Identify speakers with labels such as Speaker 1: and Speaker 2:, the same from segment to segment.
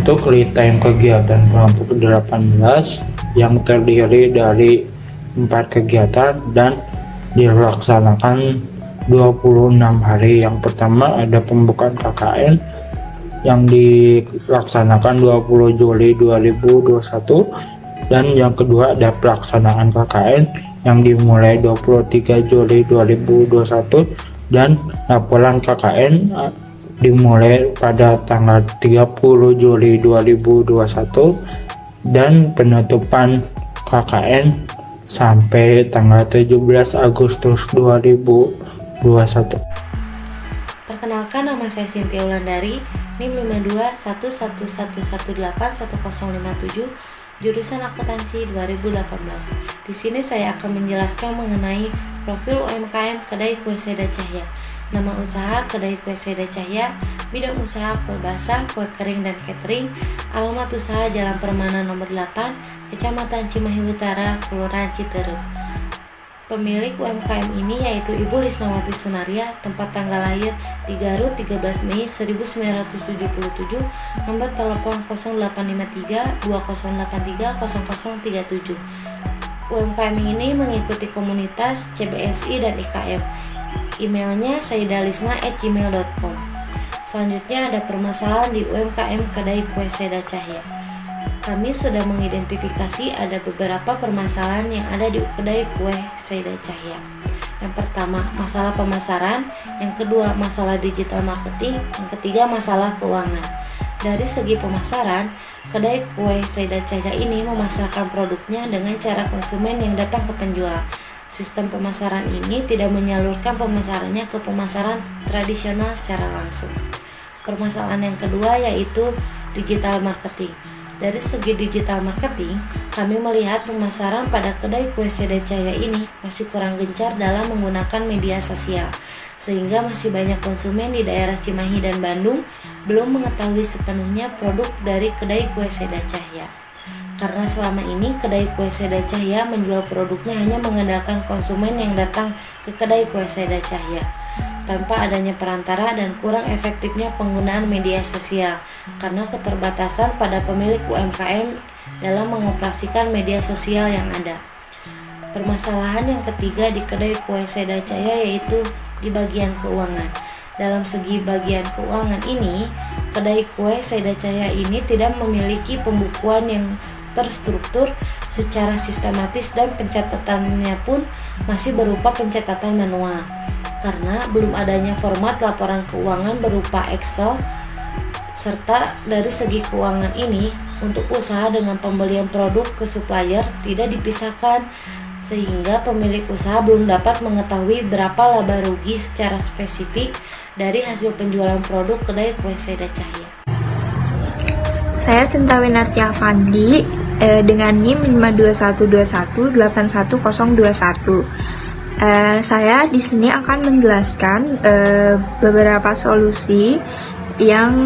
Speaker 1: Untuk lead time kegiatan kelompok 18 yang terdiri dari 4 kegiatan dan dilaksanakan 26 hari. Yang pertama ada pembukaan KKN yang dilaksanakan 20 Juli 2021, dan yang kedua ada pelaksanaan KKN yang dimulai 23 Juli 2021 dan laporan KKN dimulai pada tanggal 30 Juli 2021 dan penutupan KKN sampai tanggal 17 Agustus 2021.
Speaker 2: Perkenalkan, nama saya Cynthia Wulandari, NIM 521111181057, jurusan akuntansi 2018. Di sini saya akan menjelaskan mengenai profil UMKM Kedai Kue Seda Cahya. Nama usaha Kedai Kue Seda Cahya, bidang usaha kue basah, kue kering dan catering. Alamat usaha Jalan Permana nomor 8, Kecamatan Cimahi Utara, Kelurahan Citerep. Pemilik UMKM ini yaitu Ibu Lisnawati Sunaria, tempat tanggal lahir di Garut 13 Mei 1977, nomor telepon 0853 2083 0037. UMKM ini mengikuti komunitas CBSI dan IKM. Emailnya saidalisna@gmail.com. Selanjutnya ada permasalahan di UMKM Kedai Kue Seda Cahya. Kami sudah mengidentifikasi ada beberapa permasalahan yang ada di Kedai Kue Seda Cahya. Yang pertama, masalah pemasaran. Yang kedua, masalah digital marketing. Yang ketiga, masalah keuangan. Dari segi pemasaran, Kedai Kue Seda Cahya ini memasarkan produknya dengan cara konsumen yang datang ke penjual. Sistem pemasaran ini tidak menyalurkan pemasarannya ke pemasaran tradisional secara langsung. Permasalahan yang kedua yaitu digital marketing. Dari segi digital marketing, kami melihat pemasaran pada Kedai Kue Seda Cahya ini masih kurang gencar dalam menggunakan media sosial, sehingga masih banyak konsumen di daerah Cimahi dan Bandung belum mengetahui sepenuhnya produk dari Kedai Kue Seda Cahya. Karena selama ini Kedai Kue Seda Cahya menjual produknya hanya mengandalkan konsumen yang datang ke Kedai Kue Seda Cahya, tanpa adanya perantara dan kurang efektifnya penggunaan media sosial karena keterbatasan pada pemilik UMKM dalam mengoperasikan media sosial yang ada. Permasalahan yang ketiga di Kedai Kue Seda Cahya yaitu di bagian keuangan. Dalam segi bagian keuangan ini, Kedai Kue Seda Cahya ini tidak memiliki pembukuan yang terstruktur secara sistematis dan pencatatannya pun masih berupa pencatatan manual. Karena belum adanya format laporan keuangan berupa Excel, serta dari segi keuangan ini untuk usaha dengan pembelian produk ke supplier tidak dipisahkan, sehingga pemilik usaha belum dapat mengetahui berapa laba rugi secara spesifik dari hasil penjualan produk Kedai Kue Seda Cahya.
Speaker 3: Saya Sinta Winarti Afandi dengan NIM 521121811021. Saya di sini akan menjelaskan beberapa solusi yang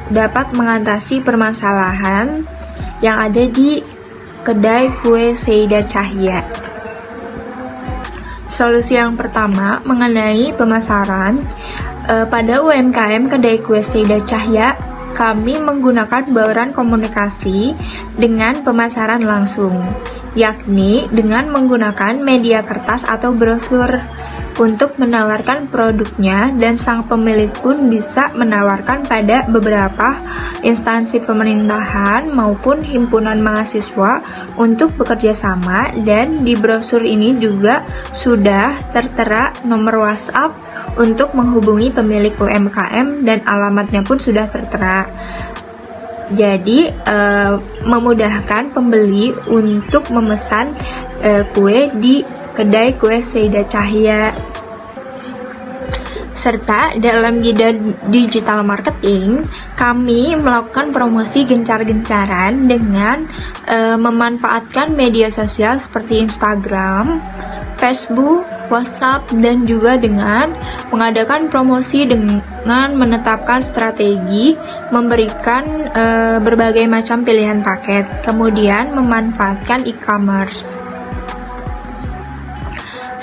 Speaker 3: dapat mengatasi permasalahan yang ada di Kedai Kue Seda Cahya. Solusi yang pertama mengenai pemasaran. Pada UMKM Kedai Kue Seda Cahya, kami menggunakan bauran komunikasi dengan pemasaran langsung, yakni dengan menggunakan media kertas atau brosur untuk menawarkan produknya, dan sang pemilik pun bisa menawarkan pada beberapa instansi pemerintahan maupun himpunan mahasiswa untuk bekerja sama. Dan di brosur ini juga sudah tertera nomor WhatsApp untuk menghubungi pemilik UMKM dan alamatnya pun sudah tertera. Jadi memudahkan pembeli untuk memesan kue di Kedai Kue Seda Cahya. Serta dalam digital marketing, kami melakukan promosi gencar-gencaran dengan memanfaatkan media sosial seperti Instagram, Facebook, WhatsApp, dan juga dengan mengadakan promosi dengan menetapkan strategi, memberikan berbagai macam pilihan paket, kemudian memanfaatkan e-commerce.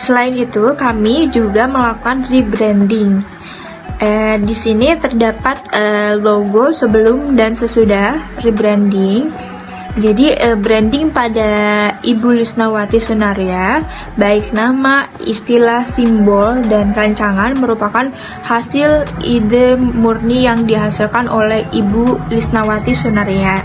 Speaker 3: Selain itu, kami juga melakukan rebranding. Di sini terdapat logo sebelum dan sesudah rebranding. Jadi branding pada Ibu Lisnawati Sunarya, baik nama, istilah, simbol, dan rancangan merupakan hasil ide murni yang dihasilkan oleh Ibu Lisnawati Sunarya.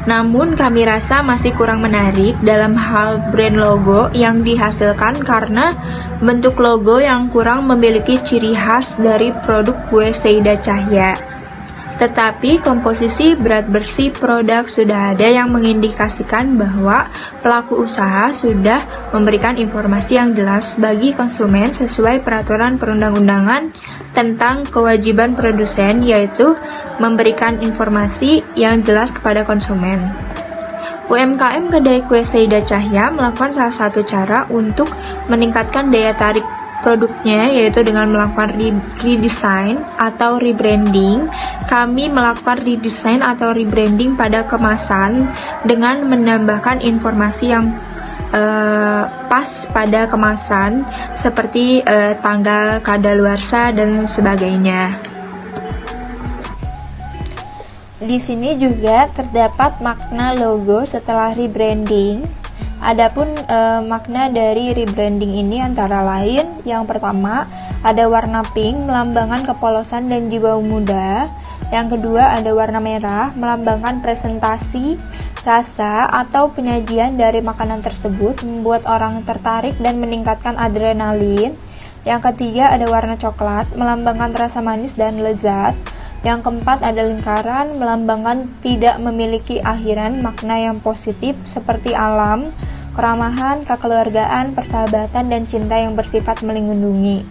Speaker 3: Namun kami rasa masih kurang menarik dalam hal brand logo yang dihasilkan karena bentuk logo yang kurang memiliki ciri khas dari produk kue Seyda Cahya. Tetapi komposisi berat bersih produk sudah ada yang mengindikasikan bahwa pelaku usaha sudah memberikan informasi yang jelas bagi konsumen sesuai peraturan perundang-undangan tentang kewajiban produsen, yaitu memberikan informasi yang jelas kepada konsumen. UMKM Kedai Kue Seyda Cahya melakukan salah satu cara untuk meningkatkan daya tarik produknya, yaitu dengan melakukan redesign atau rebranding. Kami melakukan redesign atau rebranding pada kemasan dengan menambahkan informasi yang pas pada kemasan seperti tanggal kadaluarsa dan sebagainya. Di sini juga terdapat makna logo setelah rebranding. Adapun makna dari rebranding ini antara lain, yang pertama ada warna pink melambangkan kepolosan dan jiwa muda. Yang kedua ada warna merah melambangkan presentasi, rasa atau penyajian dari makanan tersebut membuat orang tertarik dan meningkatkan adrenalin. Yang ketiga ada warna coklat melambangkan rasa manis dan lezat. Yang keempat ada lingkaran melambangkan tidak memiliki akhiran, makna yang positif seperti alam, keramahan, kekeluargaan, persahabatan, dan cinta yang bersifat melindungi.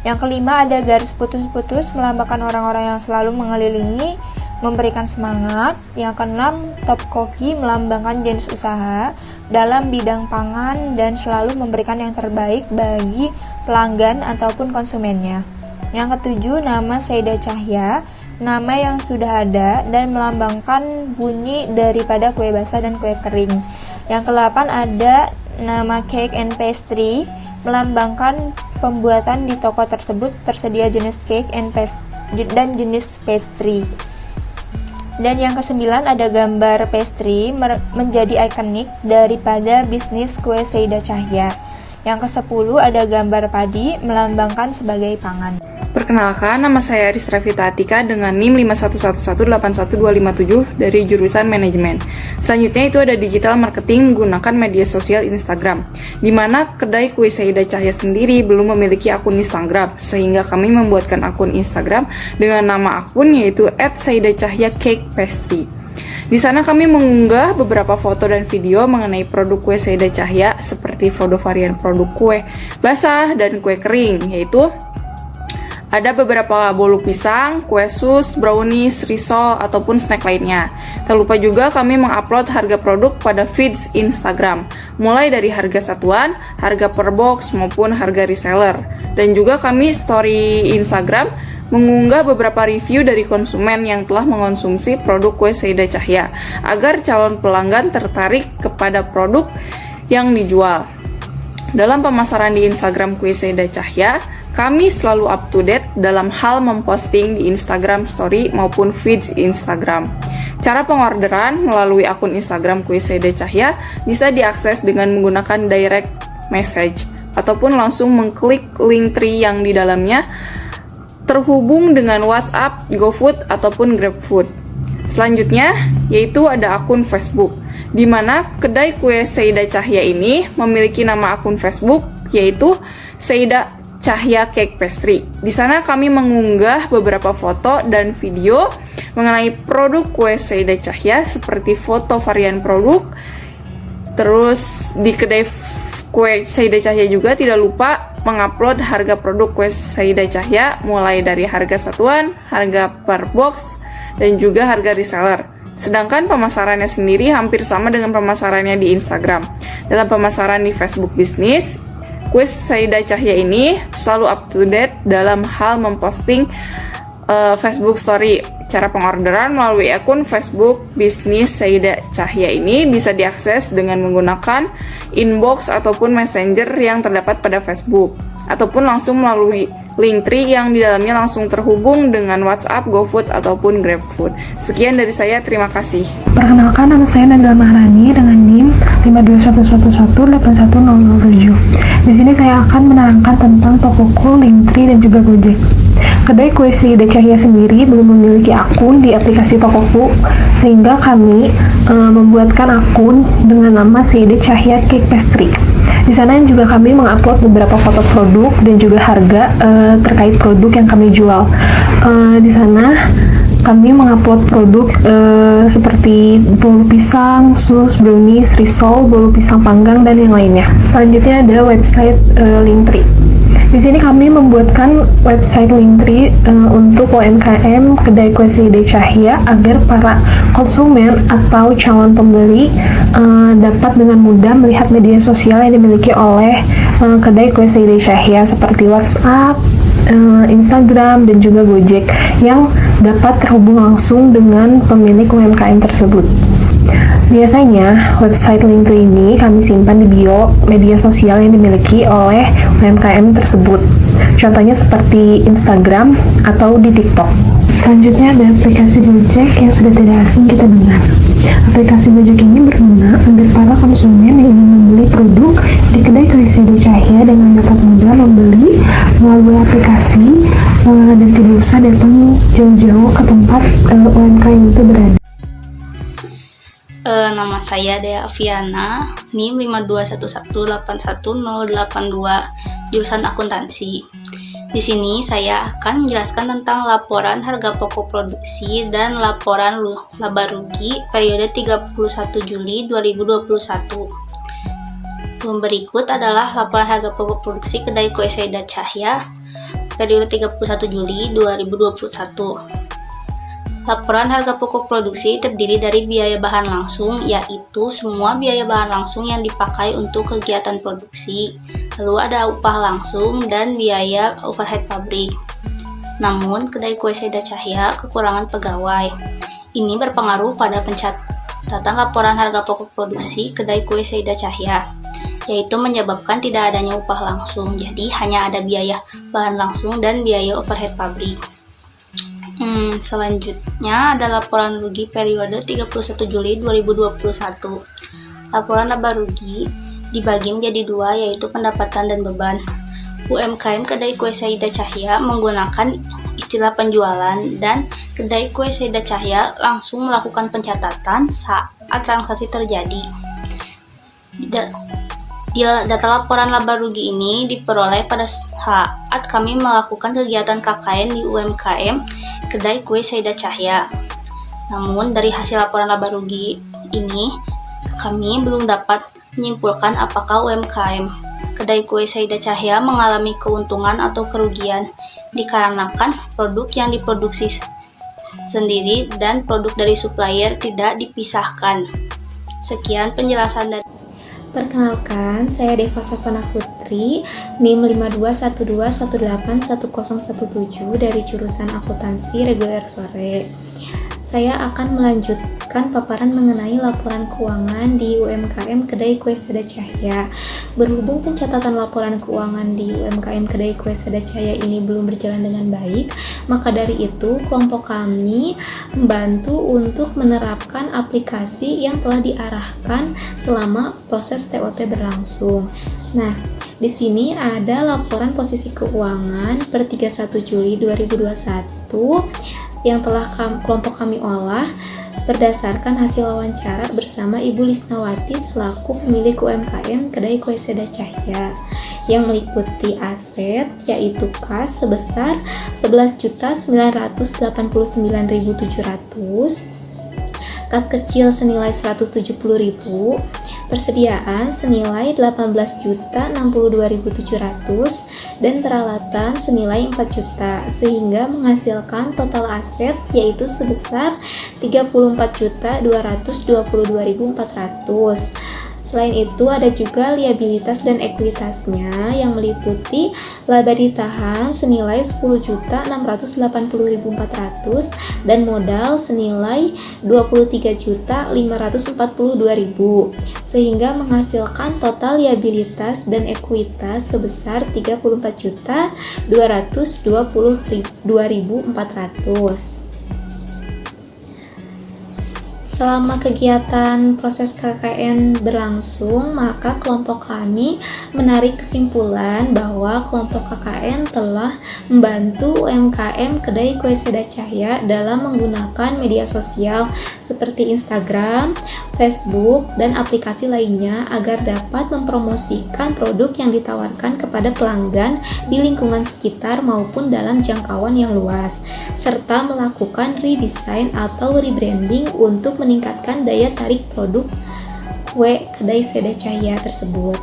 Speaker 3: Yang kelima ada garis putus-putus melambangkan orang-orang yang selalu mengelilingi, memberikan semangat. Yang keenam top koki melambangkan jenis usaha dalam bidang pangan dan selalu memberikan yang terbaik bagi pelanggan ataupun konsumennya. Yang ketujuh nama Seyda Cahya, nama yang sudah ada dan melambangkan bunyi daripada kue basah dan kue kering. Yang ke-8 ada nama Cake and Pastry, melambangkan pembuatan di toko tersebut tersedia jenis cake and dan jenis pastry. Dan yang ke-9 ada gambar pastry menjadi ikonik daripada bisnis kue Seyda Cahya. Yang ke-10 ada gambar padi melambangkan sebagai pangan.
Speaker 4: Perkenalkan, nama saya Ristra Fitatika dengan NIM 511181257 dari jurusan Manajemen. Selanjutnya itu ada digital marketing menggunakan media sosial Instagram, di mana kedai kue Seyda Cahya sendiri belum memiliki akun Instagram, sehingga kami membuatkan akun Instagram dengan nama akun yaitu @seydacahya_cake_pastry. Di sana kami mengunggah beberapa foto dan video mengenai produk kue Seyda Cahya seperti foto varian produk kue basah dan kue kering, yaitu ada beberapa bolu pisang, kue sus, brownies, risol, ataupun snack lainnya. Tak lupa juga kami mengupload harga produk pada feeds Instagram, mulai dari harga satuan, harga per box, maupun harga reseller. Dan juga kami story Instagram mengunggah beberapa review dari konsumen yang telah mengonsumsi produk kue Seyda Cahya, agar calon pelanggan tertarik kepada produk yang dijual. Dalam pemasaran di Instagram kue Seyda Cahya, kami selalu up to date dalam hal memposting di Instagram Story maupun feeds Instagram. Cara pengorderan melalui akun Instagram kue Seyda Cahya bisa diakses dengan menggunakan direct message ataupun langsung mengklik link tree yang di dalamnya terhubung dengan WhatsApp, GoFood ataupun GrabFood. Selanjutnya yaitu ada akun Facebook, di mana kedai kue Seyda Cahya ini memiliki nama akun Facebook yaitu Seyda Cahya Cake Pastry. Di sana kami mengunggah beberapa foto dan video mengenai produk kue Seyda Cahya seperti foto varian produk. Terus di kedai kue Seyda Cahya juga tidak lupa mengupload harga produk kue Seyda Cahya mulai dari harga satuan, harga per box, dan juga harga reseller. Sedangkan pemasarannya sendiri hampir sama dengan pemasarannya di Instagram. Dalam pemasaran di Facebook Bisnis, kue Seyda Cahya ini selalu up to date dalam hal memposting Facebook Story. Cara pengorderan melalui akun Facebook Bisnis Saida Cahya ini bisa diakses dengan menggunakan inbox ataupun messenger yang terdapat pada Facebook, ataupun langsung melalui Linktree yang di dalamnya langsung terhubung dengan WhatsApp, GoFood, ataupun GrabFood. Sekian dari saya, terima kasih.
Speaker 5: Perkenalkan, nama saya Nagel Maharani dengan NIM 52111811007. Di sini saya akan menerangkan tentang Tokoku, Linktree, dan juga Gojek. Kedai kue Saida Cahya sendiri belum memiliki akun di aplikasi Tokoku, sehingga kami membuatkan akun dengan nama Saida Cahya Cake Pastry. Di sana juga kami mengupload beberapa foto produk dan juga harga terkait produk yang kami jual. Di sana kami mengupload produk seperti bolu pisang, sus, brownies, risol, bolu pisang panggang, dan yang lainnya. Selanjutnya ada website Linktree. Di sini kami membuatkan website Linktree untuk UMKM kedai kue Saida Cahya agar para konsumen atau calon pembeli dapat dengan mudah melihat media sosial yang dimiliki oleh kedai kue Saida Cahya seperti WhatsApp, Instagram, dan juga Gojek yang dapat terhubung langsung dengan pemilik UMKM tersebut. Biasanya, website Linktree ini kami simpan di bio media sosial yang dimiliki oleh UMKM tersebut. Contohnya seperti Instagram atau di TikTok. Selanjutnya ada aplikasi Gojek yang sudah tidak asing kita dengar. Aplikasi Gojek ini berguna agar para konsumen yang ingin membeli produk di kedai kue Saida Cahya dengan dapat mudah membeli melalui aplikasi dan tidak usah datang jauh-jauh ke tempat UMKM itu berada.
Speaker 6: Nama saya Dea Aviana, NIM 521181082, jurusan akuntansi. Di sini saya akan menjelaskan tentang laporan harga pokok produksi dan laporan laba rugi periode 31 Juli 2021. Berikut adalah laporan harga pokok produksi kedai kue Saida Cahya periode 31 Juli 2021. Laporan harga pokok produksi terdiri dari biaya bahan langsung, yaitu semua biaya bahan langsung yang dipakai untuk kegiatan produksi. Lalu ada upah langsung dan biaya overhead pabrik. Namun, kedai kue Saida Cahya kekurangan pegawai. Ini berpengaruh pada pencatatan laporan harga pokok produksi kedai kue Saida Cahya, yaitu menyebabkan tidak adanya upah langsung. Jadi, hanya ada biaya bahan langsung dan biaya overhead pabrik. Selanjutnya ada laporan rugi periode 31 Juli 2021. Laporan laba rugi dibagi menjadi dua, yaitu pendapatan dan beban. UMKM kedai kue Saida Cahya menggunakan istilah penjualan, dan kedai kue Saida Cahya langsung melakukan pencatatan saat transaksi terjadi. Data laporan laba rugi ini diperoleh pada saat kami melakukan kegiatan KKN di UMKM kedai kue Saida Cahya. Namun dari hasil laporan laba rugi ini, kami belum dapat menyimpulkan apakah UMKM kedai kue Saida Cahya mengalami keuntungan atau kerugian dikarenakan produk yang diproduksi sendiri dan produk dari supplier tidak dipisahkan. Sekian penjelasan dari
Speaker 7: Perkenalkan, saya Deva Savana Putri, NIM 52121811017 dari jurusan akuntansi reguler sore. Saya akan melanjutkan paparan mengenai laporan keuangan di UMKM kedai kue Saida Cahya. Berhubung pencatatan laporan keuangan di UMKM kedai kue Saida Cahya ini belum berjalan dengan baik, maka dari itu kelompok kami membantu untuk menerapkan aplikasi yang telah diarahkan selama proses TOT berlangsung. Nah, di sini ada laporan posisi keuangan per 31 Juli 2021 yang telah kelompok kami olah berdasarkan hasil wawancara bersama Ibu Lisnawati selaku pemilik UMKM kedai kue Saida Cahya, yang meliputi aset yaitu kas sebesar 11.989.700, kas kecil senilai 170.000, persediaan senilai 18.062.700, dan peralatan senilai 4 juta, sehingga menghasilkan total aset yaitu sebesar 34.222.400. Selain itu ada juga liabilitas dan ekuitasnya yang meliputi laba ditahan senilai 10.680.400 dan modal senilai 23.542.000 sehingga menghasilkan total liabilitas dan ekuitas sebesar 34.222.400. Selama kegiatan proses KKN berlangsung, maka kelompok kami menarik kesimpulan bahwa kelompok KKN telah membantu UMKM Kedai Kue Seda Cahya dalam menggunakan media sosial seperti Instagram, Facebook, dan aplikasi lainnya agar dapat mempromosikan produk yang ditawarkan kepada pelanggan di lingkungan sekitar maupun dalam jangkauan yang luas, serta melakukan redesign atau rebranding untuk meningkatkan daya tarik produk kue Kedai Seda Cahya tersebut.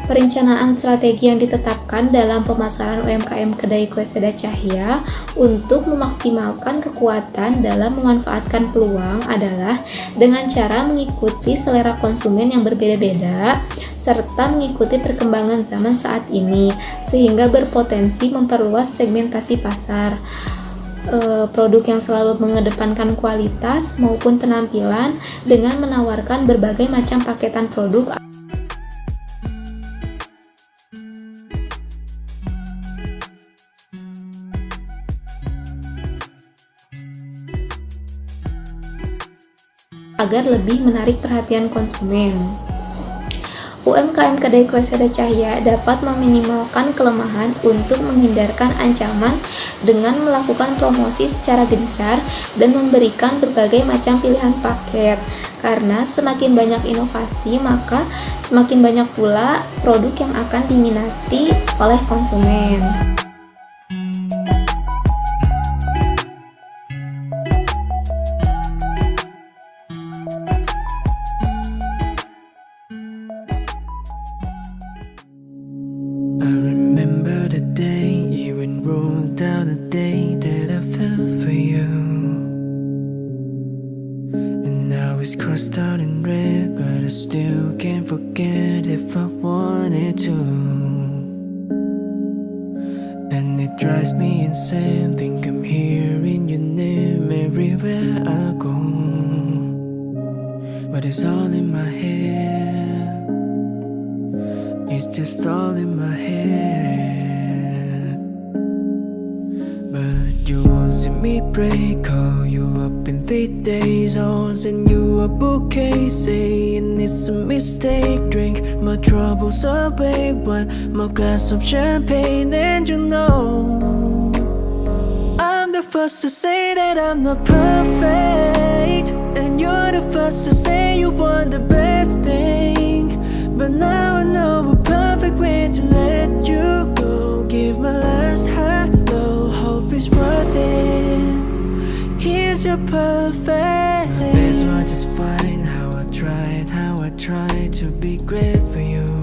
Speaker 7: Perencanaan strategi yang ditetapkan dalam pemasaran UMKM Kedai Kue Seda Cahya untuk memaksimalkan kekuatan dalam memanfaatkan peluang adalah dengan cara mengikuti selera konsumen yang berbeda-beda serta mengikuti perkembangan zaman saat ini sehingga berpotensi memperluas segmentasi pasar. Produk yang selalu mengedepankan kualitas maupun penampilan dengan menawarkan berbagai macam paketan produk agar lebih menarik perhatian konsumen. UMKM Kedai Kue Seda Cahya dapat meminimalkan kelemahan untuk menghindarkan ancaman dengan melakukan promosi secara gencar dan memberikan berbagai macam pilihan paket. Karena semakin banyak inovasi, maka semakin banyak pula produk yang akan diminati oleh konsumen.
Speaker 8: I remember the day you enrolled down the day that I fell for you. And now it's crossed out in red, but I still can't forget if I wanted to. And it drives me insane, think I'm hearing your name everywhere I go. But it's all in my head. It's just all in my head. But you won't see me break. Call you up in 3 days. I'll send you a bouquet saying it's a mistake. Drink my troubles away. One more glass of champagne and you know I'm the first to say that I'm not perfect, and you're the first to say you want the best thing. But now I know a perfect way to let you go. Give my last hello, hope it's worth it. Here's your perfect. My best was just fine. How I tried to be great for you.